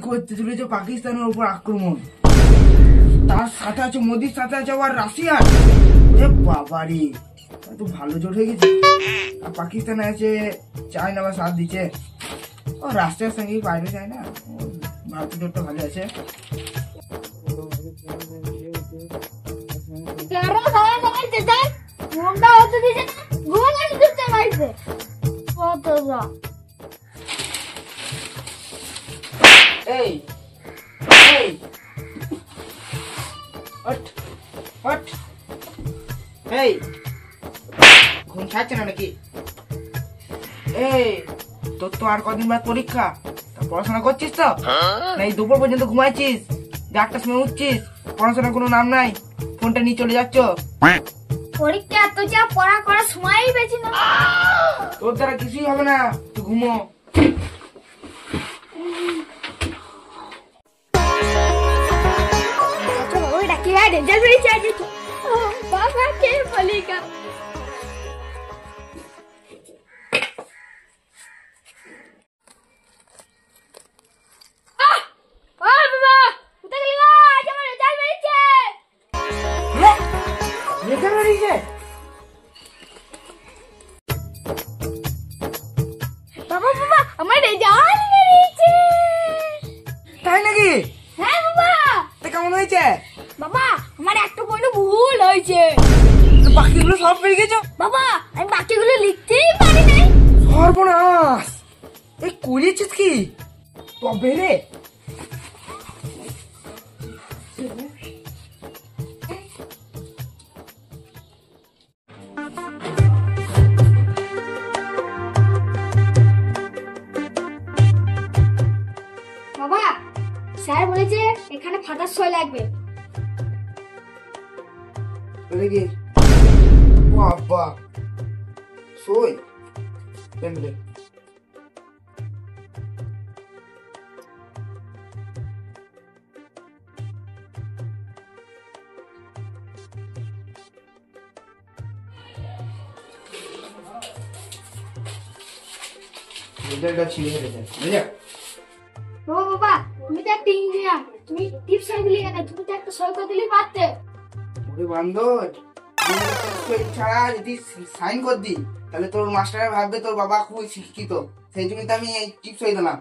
করতে চলেছে পাকিস্তানের উপর আক্রমণ, তার সাথে আছে মোদির সাথে আছে আবার রাশিয়ার। বাবারি, তো ভালো জোট হয়ে গেছে। আর পাকিস্তানে আছে চায়না বা সাথ দিচ্ছে, ও রাশিয়ার সঙ্গে বাইরে যায় না, ভারতের জোটটা ভালো আছে। এই এই এই ঘুম ছাড়ছে না নাকি? এই তোর তো আর কদিন বাদ পরীক্ষা, পড়াশোনা করছিস তো? না এই দুপুর পর্যন্ত ঘুমাইছিস, 8টার সময় উঠছিস, পড়াশোনার কোনো নাম নাই, ফোনটা নিয়ে চলে যাচ্ছ। পরীক্ষা এত চাপ, পড়া করার সময়ই পেয়েছি না। তোর দ্বারা কিছুই হবে না, তুই ঘুমো। বাবা বাবা, আমার রেজাল্ট বেরিয়েছে। তাই নাকি? হ্যাঁ বাবা। তা কেমন হয়েছে? বাবা আমার একটা পয়েন্ট ভুল হয়েছে। বাকিগুলো সব পেয়ে গেছো? বাবা আমি বাকিগুলো লিখতেই পারি নাই। সর্বনাশ, এই করেছিস কি? তবে রে বাবা, স্যার বলেছে এখানে ফাটার সই লাগবে। দেখি বাবা, সই পেন্ডে রেজাল্টটা ছিঁড়ে ফেলেছে। বুঝলে বাবা বাবা, তুমি তো একটা ইঞ্জিনিয়ার, তুমি টিপ সই দিলে কেন? তুমি তো একটা সই করে দিলে পারতে। ওরে বান্দর, ছাড়া যদি সাইন করে দিই তাহলে তোর মাস্টার ভাববে তোর বাবা খুব শিক্ষিত, সেই জন্য তো আমি এই টিপস হয়ে দিলাম।